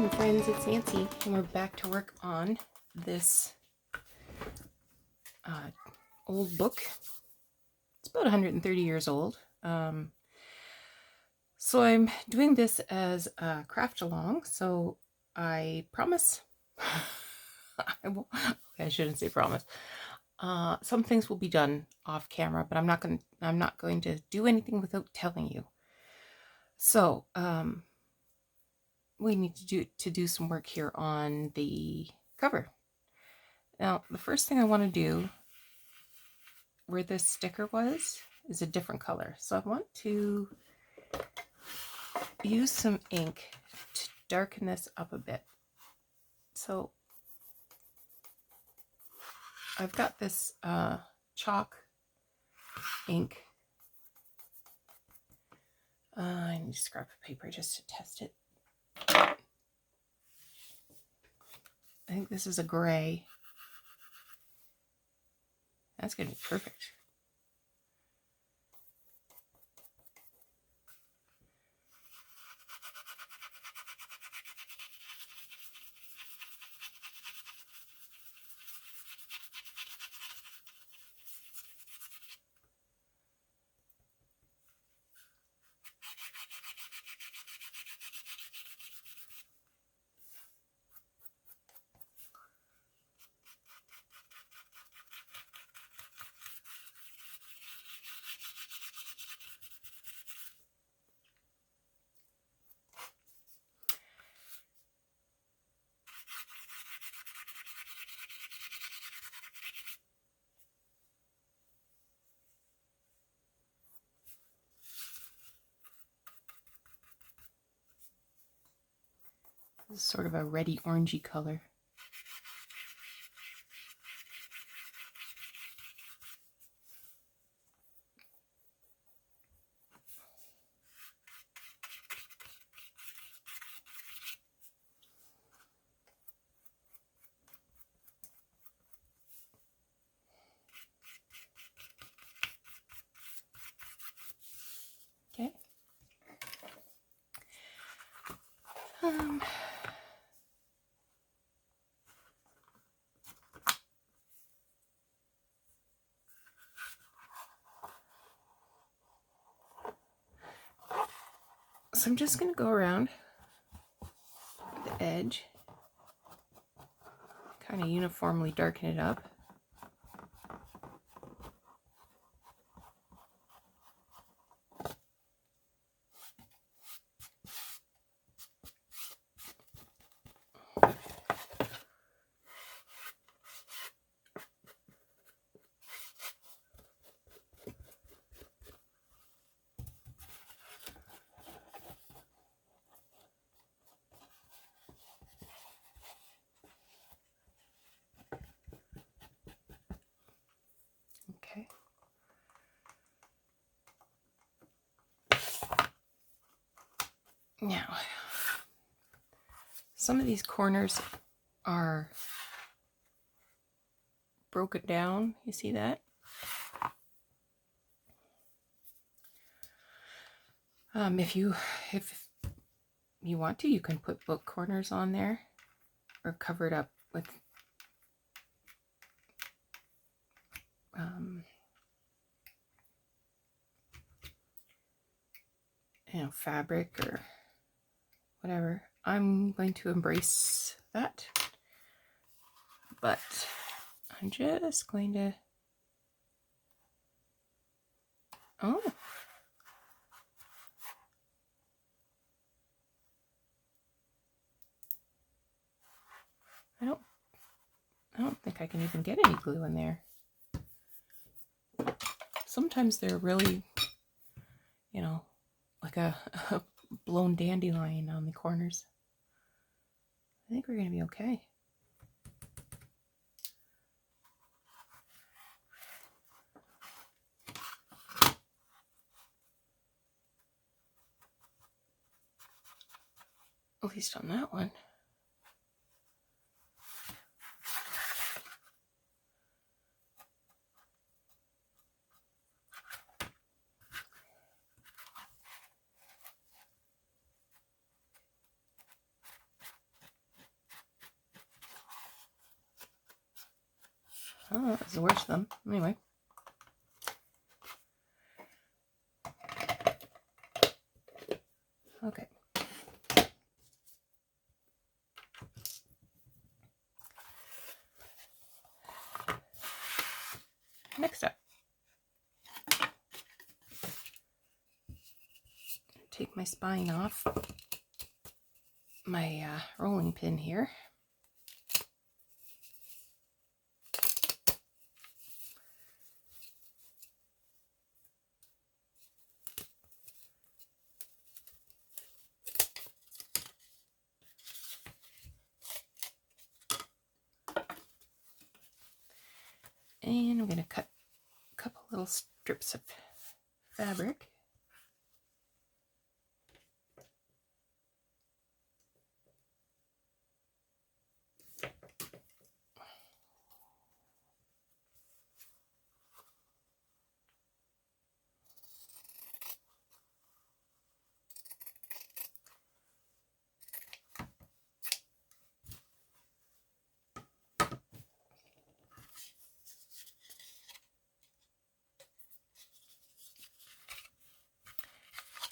morning, friends. It's Nancy, and we're back to work on this old book. It's about 130 years old. So I'm doing this as a craft along. So I promise, I shouldn't say promise. Some things will be done off camera, but I'm not going to do anything without telling you. So we need to do some work here on the cover. Now, the first thing I want to do where this sticker was is a different color. So I want to use some ink to darken this up a bit. So I've got this chalk ink. I need to scrap the paper just to test it. I think this is a gray. That's going to be perfect. This is sort of a reddy orangey color. Okay. So I'm just going to go around the edge, kind of uniformly darken it up. Okay. Now, some of these corners are broken down. You see that? If you want to, you can put book corners on there or cover it up with fabric or whatever. I'm going to embrace that, but I'm just going to I don't think I can even get any glue in there. Sometimes they're really, like a blown dandelion on the corners. I think we're going to be okay. At least on that one. Oh, that was the worst of them. Anyway. Okay. Next up, take my spine off my rolling pin here. And I'm going to cut a couple little strips of fabric.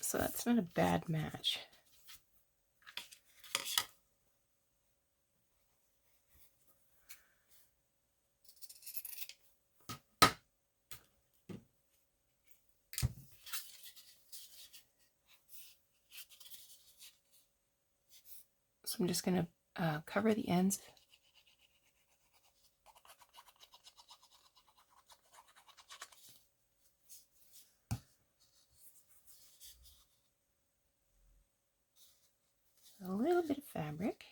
So that's not a bad match. So I'm just going to cover the ends. A little bit of fabric.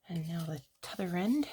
And now the t'other end.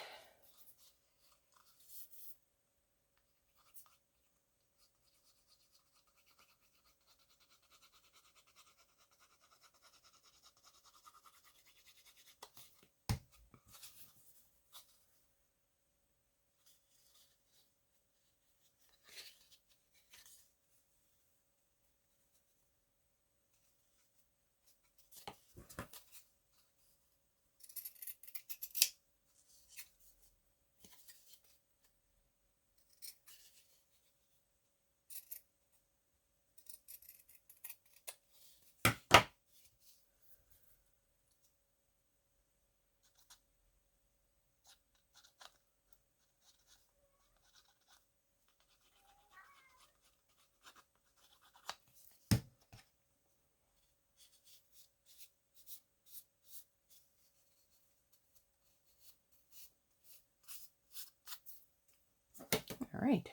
All right.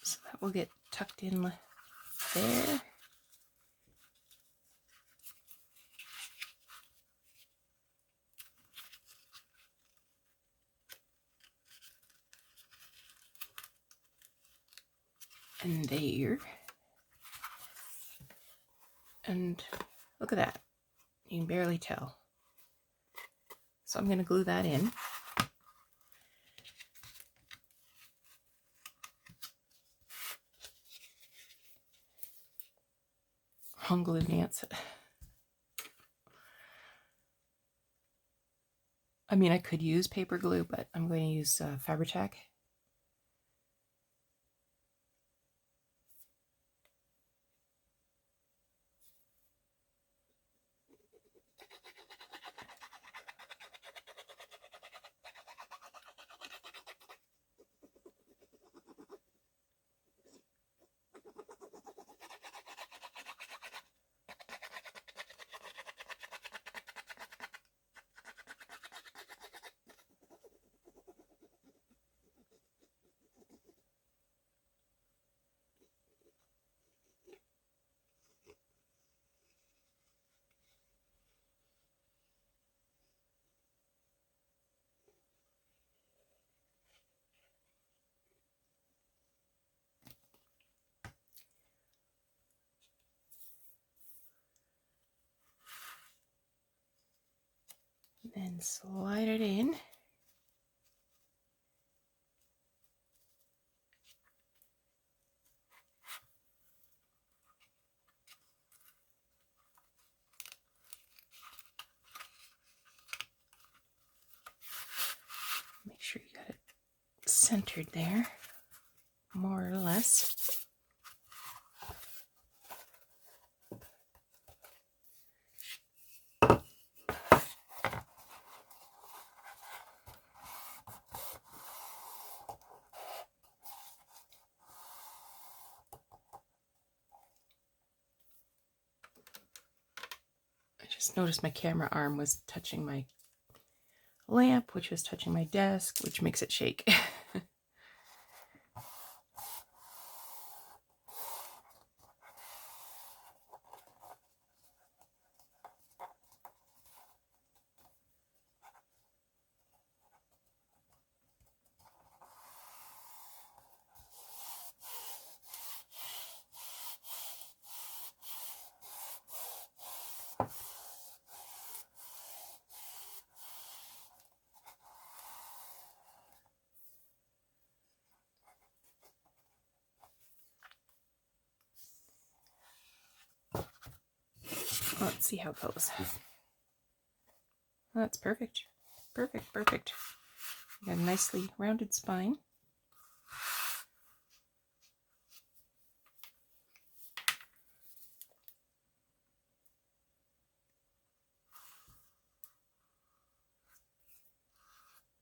So that will get tucked in there. And there. And look at that. You can barely tell. So I'm going to glue that in. Wrong glue, Nance. I mean, I could use paper glue, but I'm going to use Fabri-Tac. and slide it in. Make sure you got it centered there, more or less. I just noticed my camera arm was touching my lamp, which was touching my desk, which makes it shake. Let's see how it goes. That's perfect. Perfect, perfect. Got a nicely rounded spine.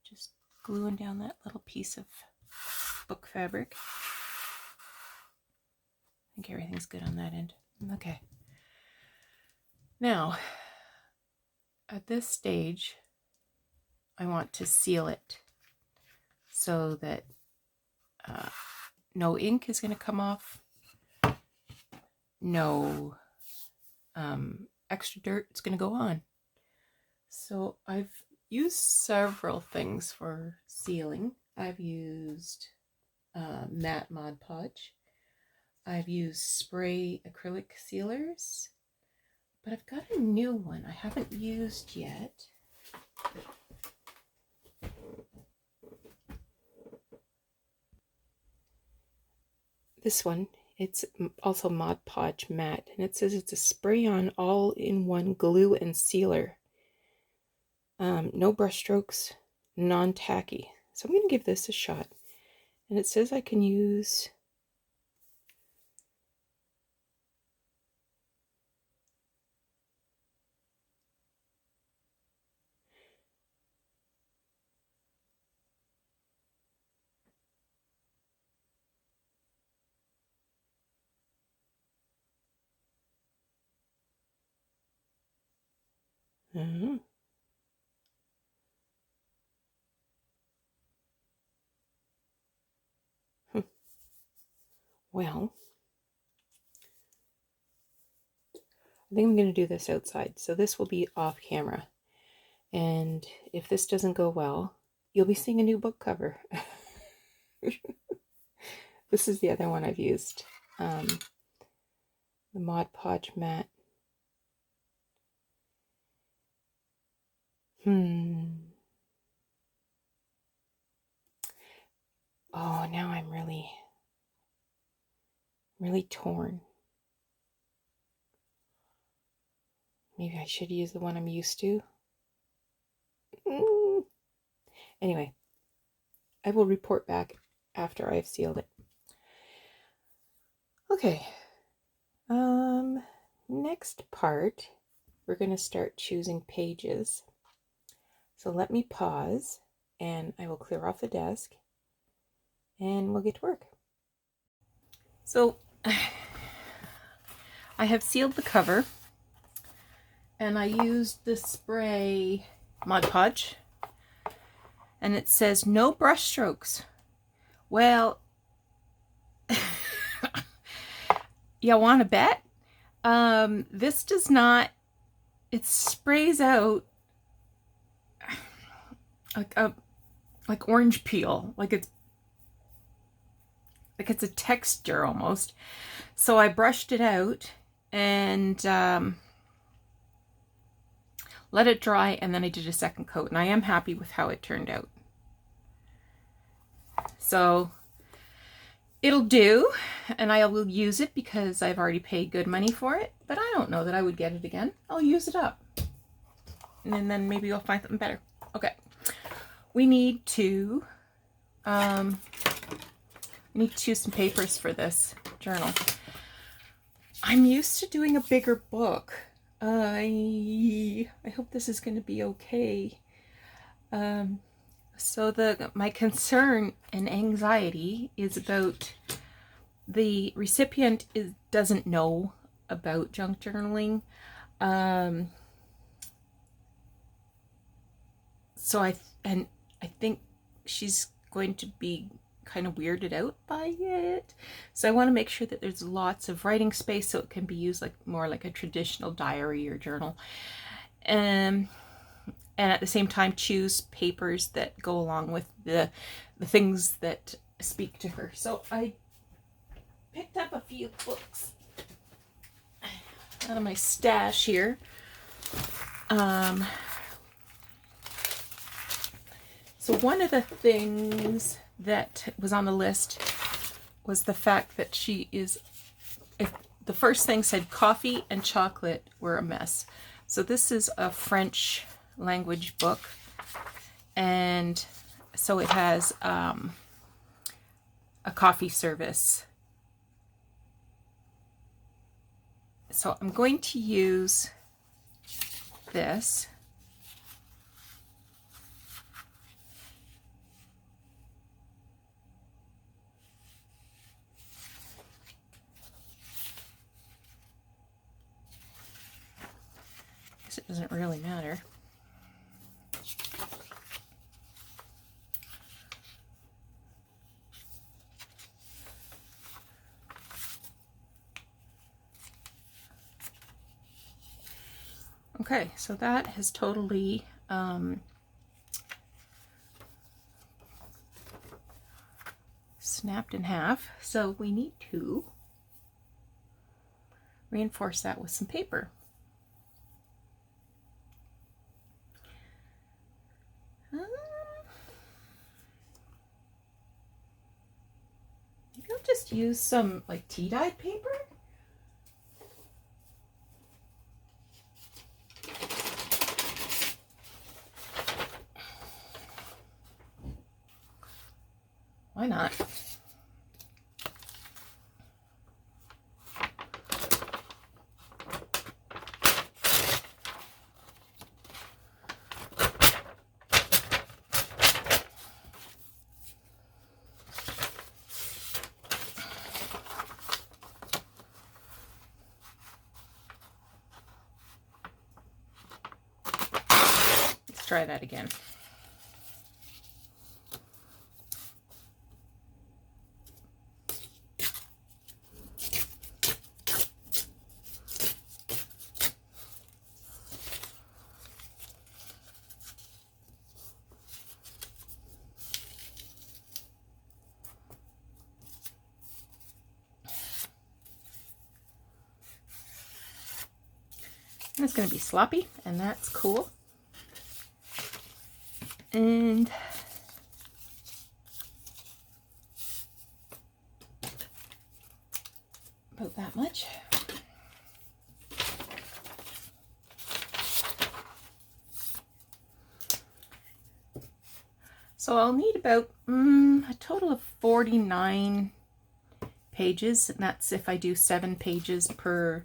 Just gluing down that little piece of book fabric. I think everything's good on that end. Okay. Now, at this stage, I want to seal it so that no ink is going to come off, no extra dirt is going to go on. So I've used several things for sealing. I've used matte Mod Podge. I've used spray acrylic sealers, but I've got a new one I haven't used yet. This one, it's also Mod Podge matte, and it says it's a spray-on all-in-one glue and sealer. No brush strokes, non-tacky. So I'm going to give this a shot. And it says I can use well, I think I'm going to do this outside. So this will be off camera. And if this doesn't go well, you'll be seeing a new book cover. This is the other one I've used. The Mod Podge matte. Oh, now I'm really torn. Maybe I should use the one I'm used to. Anyway, I will report back after I've sealed it. Okay. Next part, we're going to start choosing pages. So let me pause and I will clear off the desk and we'll get to work. So I have sealed the cover and I used the spray Mod Podge and it says no brush strokes. Well, you want to bet? This does not, it sprays out like orange peel, like it's a texture almost. So I brushed it out and let it dry, and then I did a second coat, and I am happy with how it turned out. So it'll do, and I will use it because I've already paid good money for it, but I don't know that I would get it again. I'll use it up, and then maybe you'll find something better. Okay, we need to choose some papers for this journal. I'm used to doing a bigger book. I hope this is going to be okay. So my concern and anxiety is about the recipient doesn't know about junk journaling. So I think she's going to be kind of weirded out by it. So I want to make sure that there's lots of writing space so it can be used more like a traditional diary or journal. And at the same time choose papers that go along with the things that speak to her. So I picked up a few books out of my stash here. So one of the things that was on the list was the fact that the first thing said coffee and chocolate were a mess. So this is a French language book, and so it has a coffee service. So I'm going to use this. It doesn't really matter. Okay, so that has totally snapped in half. So we need to reinforce that with some paper. Maybe I'll just use some like tea-dyed paper. Why not? Let's try that again. And it's going to be sloppy, and that's cool. And about that much. So I'll need about a total of 49 pages, and that's if I do 7 pages per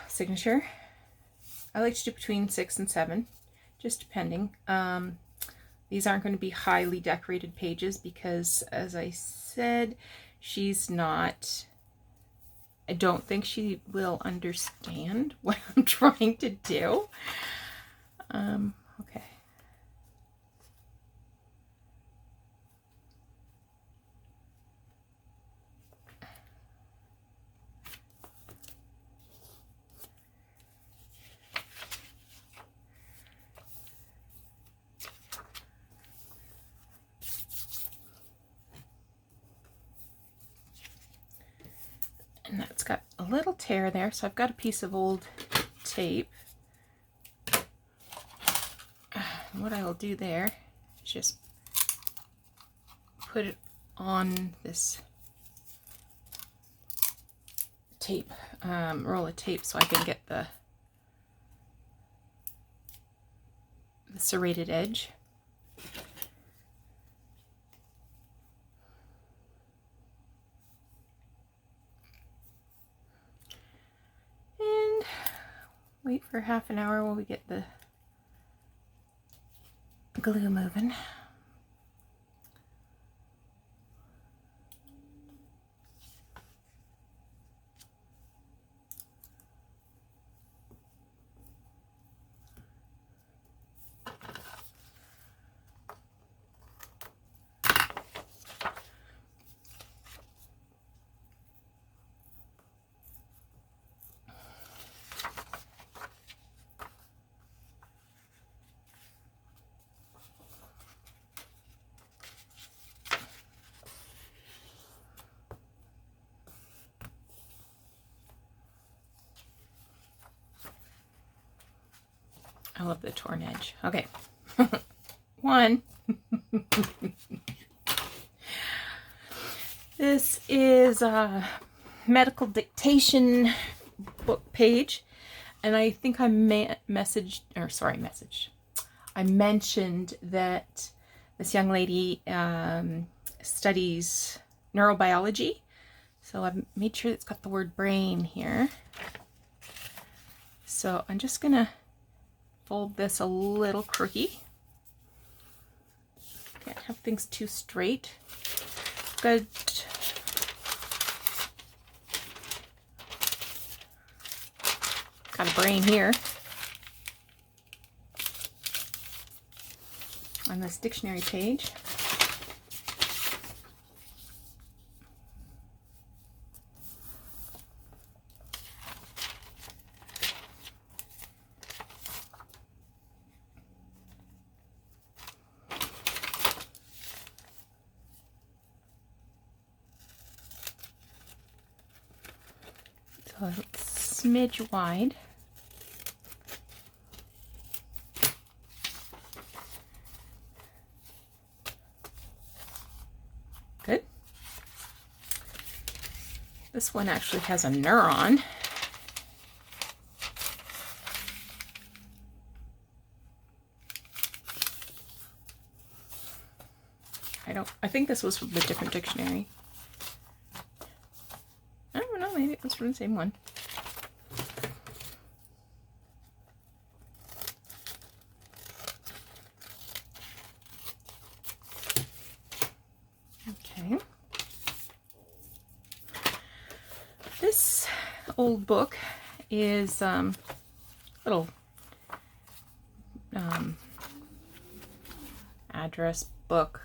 signature. I like to do between 6 and 7, just depending. These aren't going to be highly decorated pages because, as I said, she's not, I don't think she will understand what I'm trying to do. Okay. And that's got a little tear there, so I've got a piece of old tape. what I will do there is just put it on this tape, roll of tape, so I can get the serrated edge. And wait for half an hour while we get the glue moving. I love the torn edge. Okay. One. This is a medical dictation book page, and I think I mentioned that this young lady studies neurobiology, so I've made sure it's got the word brain here. So I'm just gonna fold this a little crooked. Can't have things too straight. Good. Got a brain here on this dictionary page. So it's smidge wide. Good. This one actually has a neuron. I think this was from a different dictionary. I don't know, maybe it was from the same one. Okay. This old book is little address book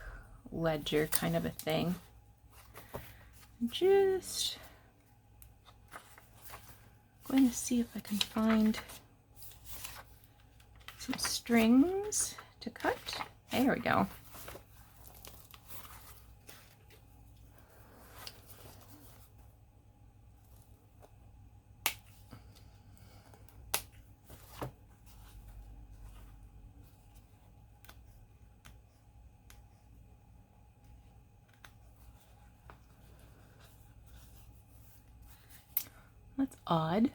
ledger kind of a thing. Just going to see if I can find some strings to cut. There we go. That's odd.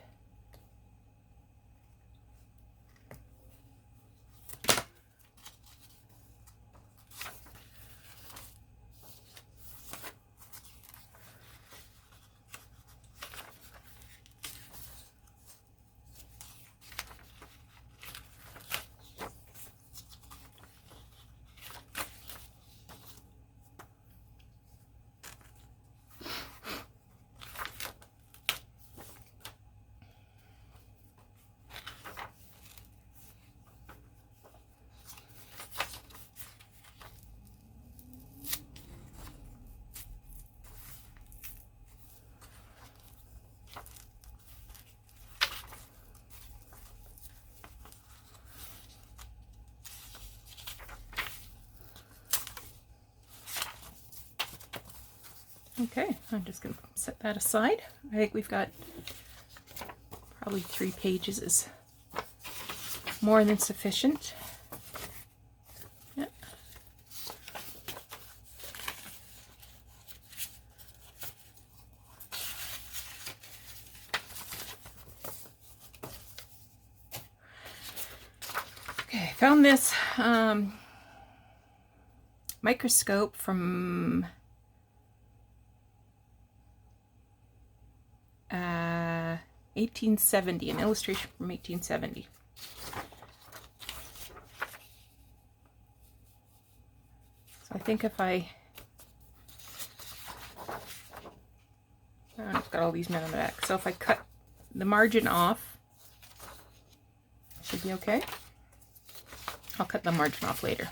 Okay, I'm just going to set that aside. I think we've got probably 3 pages is more than sufficient. found this microscope from 1870, an illustration from 1870. So I think if it's got all these men on the back. So if I cut the margin off, it should be okay. I'll cut the margin off later.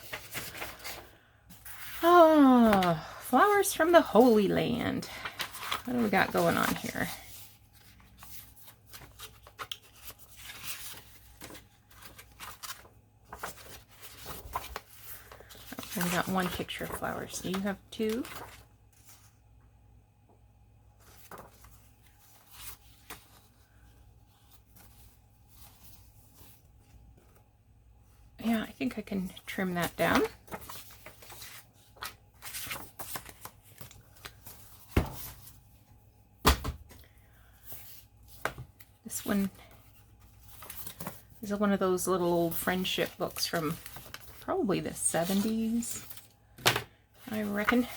Oh, flowers from the Holy Land. What do we got going on here? I got one picture of flowers. Do you have two? Yeah, I think I can trim that down. This one is one of those little old friendship books from probably the 70s, I reckon.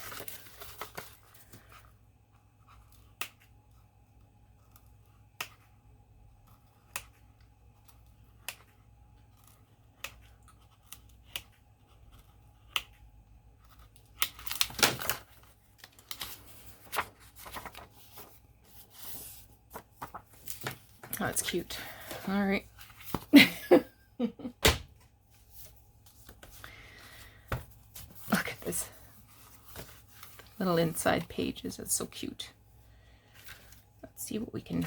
Oh, it's cute. All right. Look at this little inside pages. It's so cute. Let's see what we can.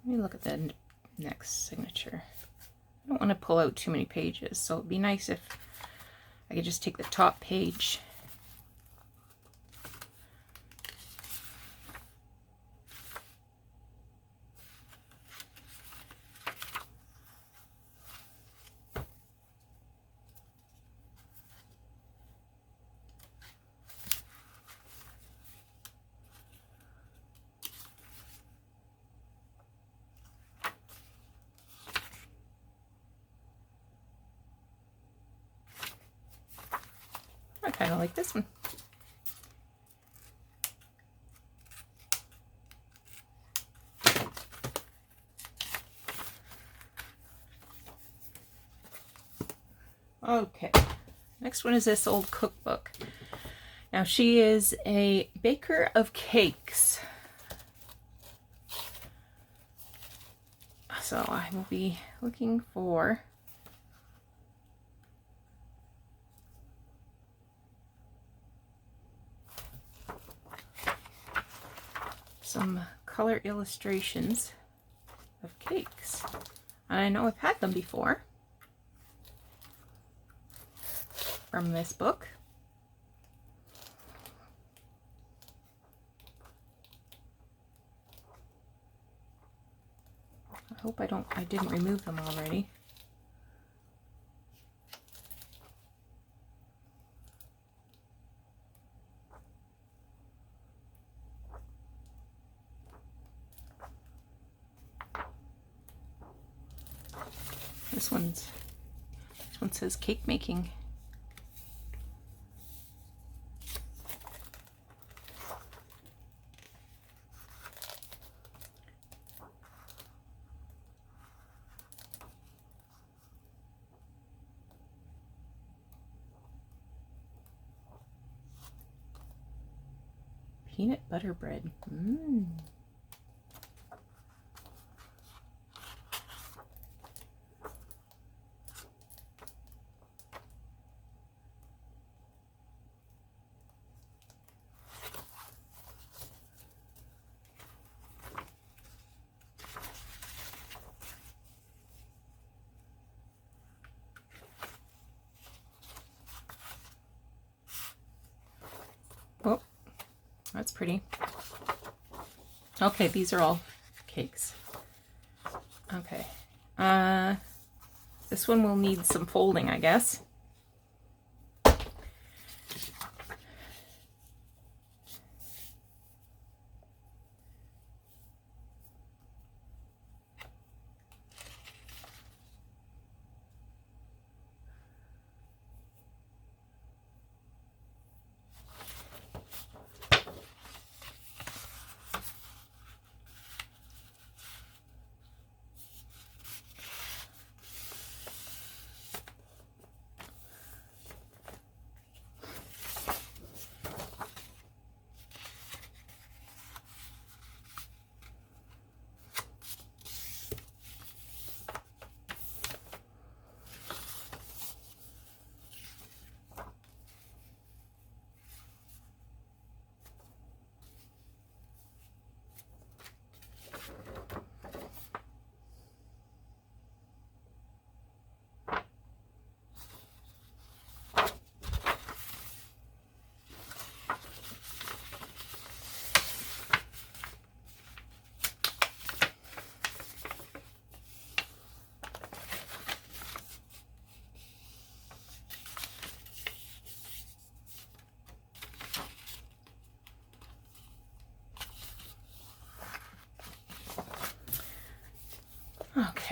Let me look at the next signature. I don't want to pull out too many pages, so it'd be nice if I could just take the top page. I kind of like this one. Okay, next one is this old cookbook. Now she is a baker of cakes. So I will be looking for some color illustrations of cakes. And I know I've had them before from this book. I hope I didn't remove them already. This one says cake making. Peanut butter bread. Mmm. Oh, that's pretty. Okay, these are all cakes. Okay. This one will need some folding, I guess.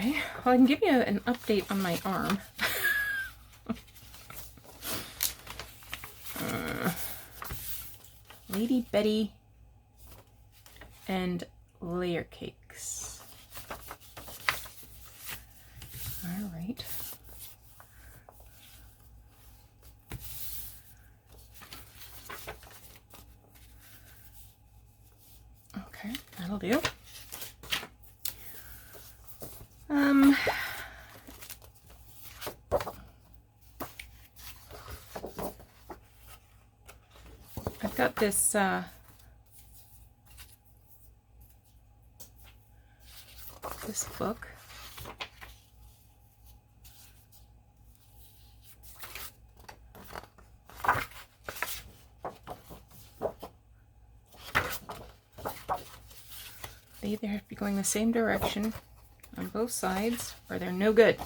Okay, well, I can give you an update on my arm. Lady Betty and layer cakes. All right. Okay, that'll do. I've got this this book. They either have to be going the same direction on both sides or they're no good.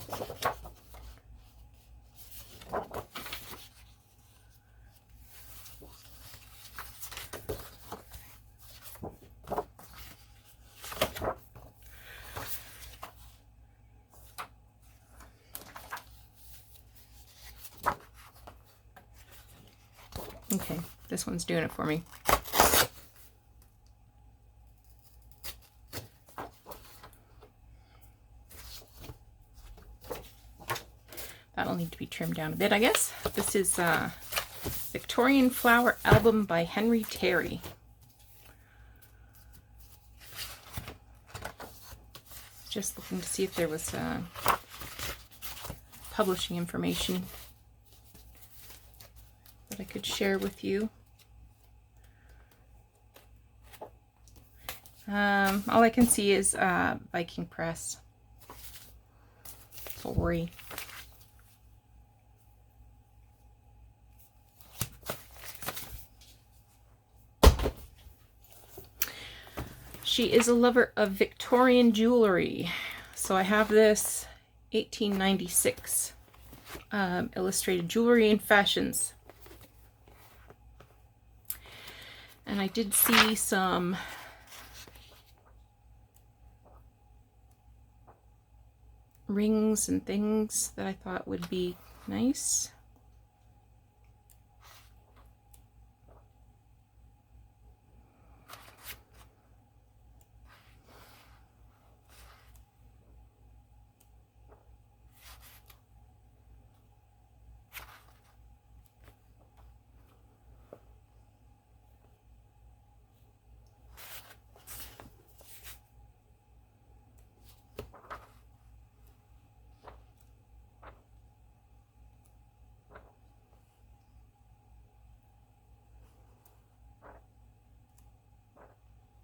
Okay, this one's doing it for me. That'll need to be trimmed down a bit, I guess. This is Victorian Flower Album by Henry Terry. Just looking to see if there was publishing information that I could share with you. All I can see is Viking Press. Sorry. She is a lover of Victorian jewelry. So I have this 1896 illustrated jewelry and fashions. And I did see some rings and things that I thought would be nice.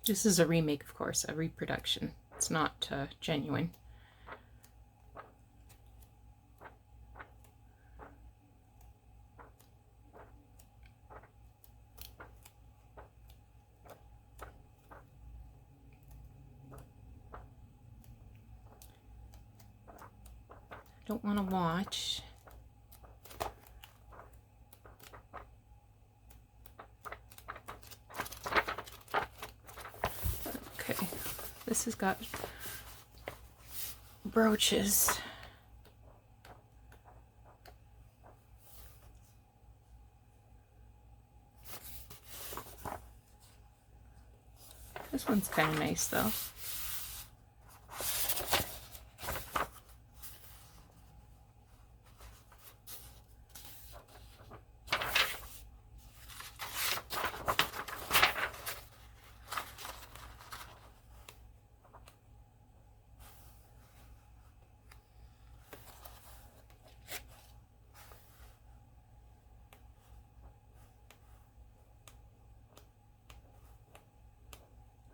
This is a remake, of course, a reproduction. It's not genuine. Don't want to watch. Okay, this has got brooches. This one's kind of nice though.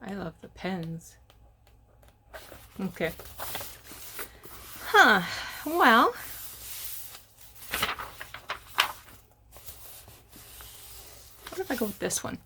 I love the pens. Okay. Huh. Well. What if I go with this one?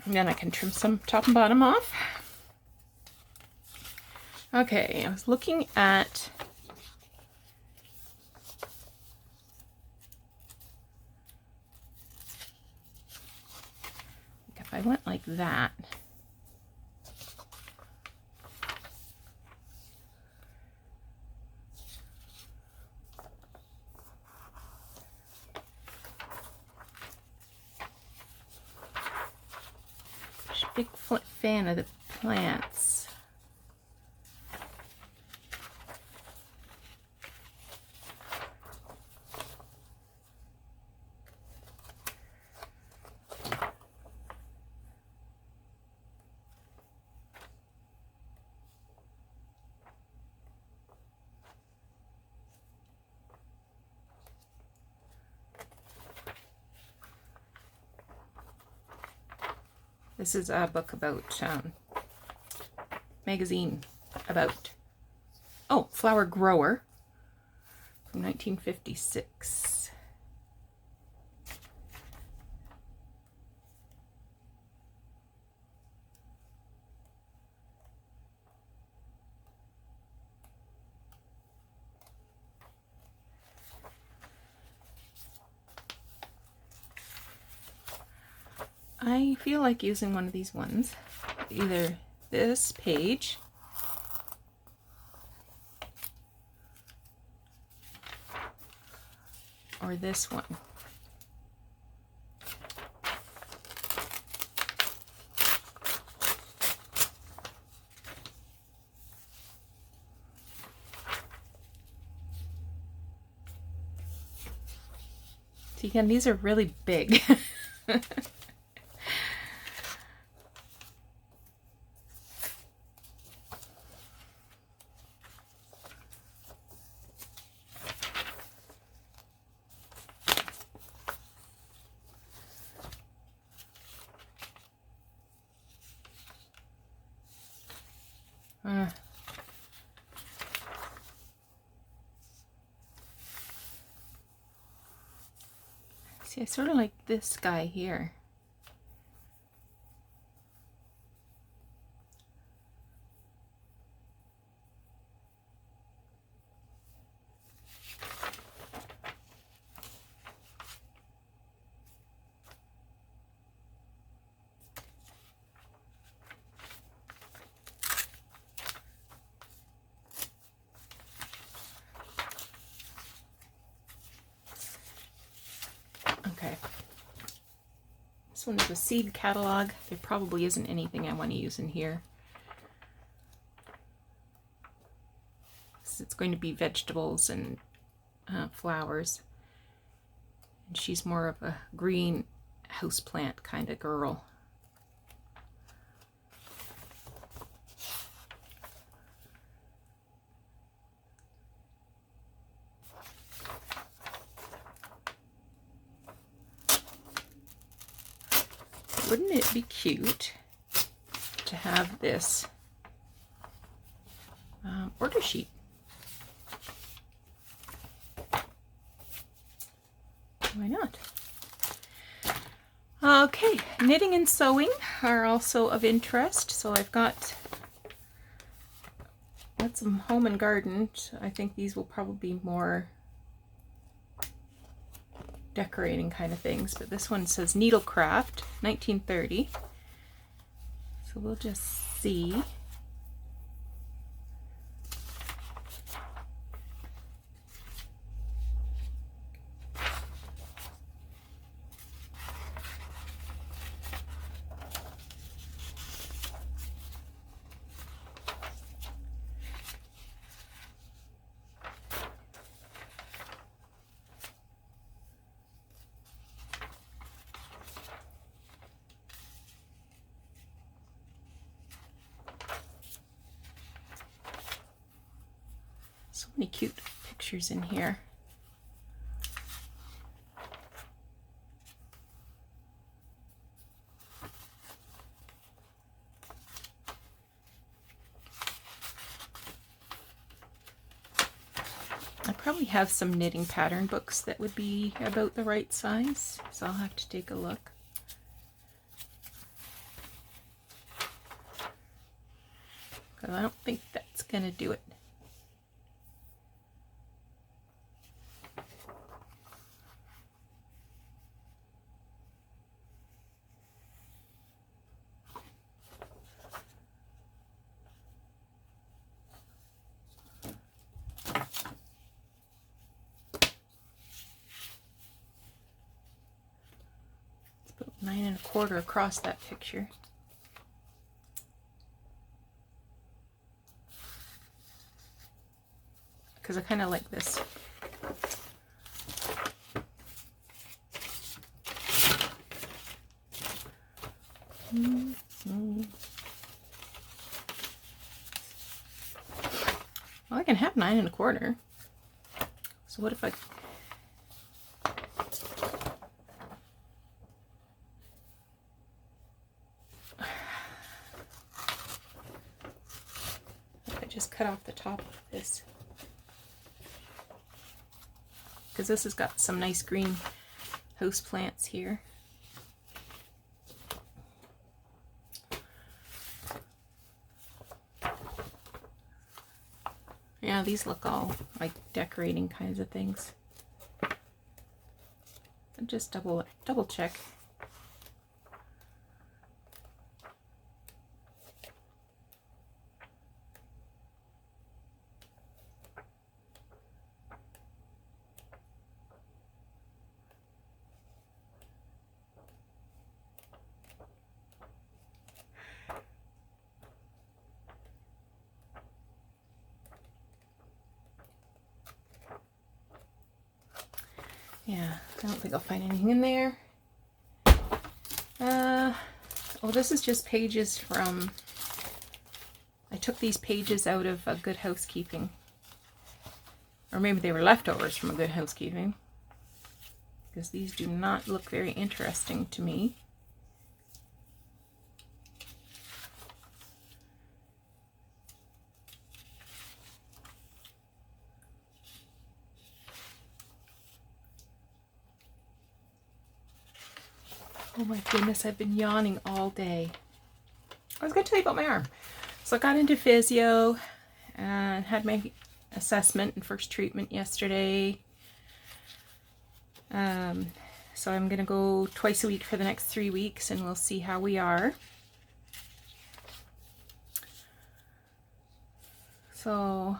And then I can trim some top and bottom off. Okay, I was looking at if I went like that. Big fan of the plants. This is a book about, magazine about, Flower Grower from 1956. I feel like using one of these ones, either this page or this one. See, again, these are really big. See, I sort of like this guy here. Okay. This one is a seed catalog. There probably isn't anything I want to use in here. It's going to be vegetables and flowers. And she's more of a green houseplant kind of girl. Wouldn't it be cute to have this order sheet? Why not? Okay, knitting and sewing are also of interest. So I've got some home and garden. I think these will probably be more decorating kind of things, but this one says Needlecraft 1930, so we'll just see. So many cute pictures in here. I probably have some knitting pattern books that would be about the right size, so I'll have to take a look. So I don't think that's gonna do it. Let's put 9 1/4 across that picture. Because I kind of like this. Well, I can have 9 1/4. So what if I... just cut off the top of this, because this has got some nice green house plants here. Yeah, these look all like decorating kinds of things. So just double check. Yeah, I don't think I'll find anything in there. Well, this is just pages from... I took these pages out of A Good Housekeeping. Or maybe they were leftovers from A Good Housekeeping. Because these do not look very interesting to me. Oh my goodness, I've been yawning all day. I was going to tell you about my arm. So I got into physio and had my assessment and first treatment yesterday. So I'm going to go twice a week for the next 3 weeks and we'll see how we are. So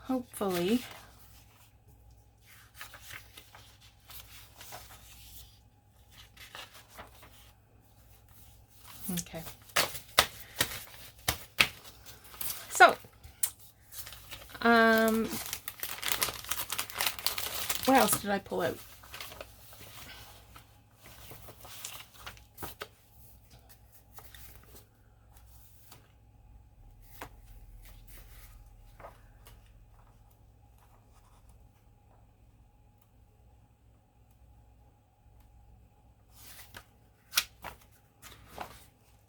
hopefully okay. So, what else did I pull out?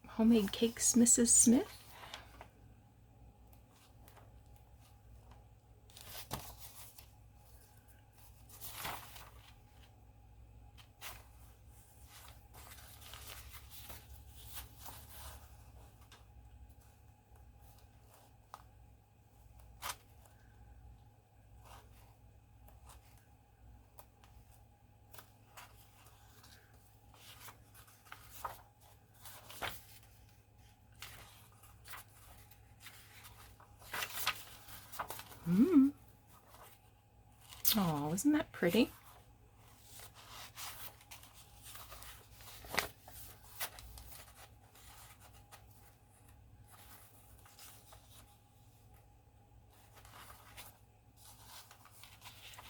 Homemade cakes, Mrs. Smith. Oh, isn't that pretty?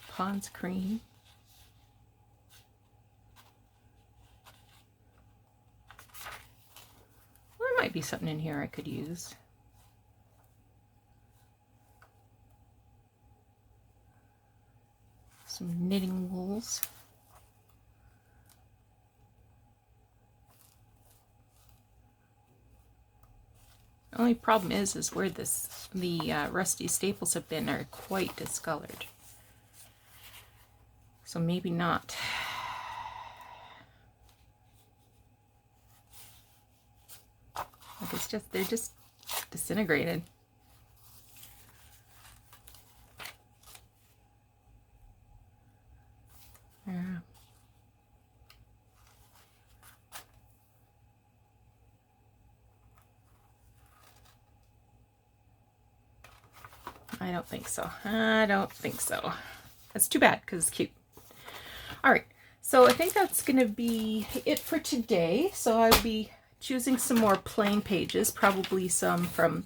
Pond's cream. Well, there might be something in here I could use. Some knitting wools. The only problem is where the rusty staples have been are quite discolored. So maybe not. they're just disintegrated. Yeah. I don't think so. I don't think so. That's too bad because it's cute. All right, so I think that's going to be it for today. So I'll be choosing some more plain pages, probably some from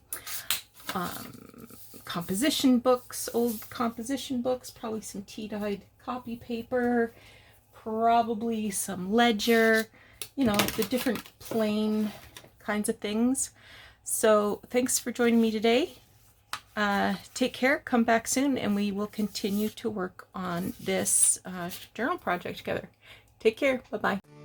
composition books, old composition books, probably some tea-dyed copy paper, probably some ledger, you know, the different plain kinds of things. So thanks for joining me today. Take care, come back soon, and we will continue to work on this journal project together. Take care. Bye-bye.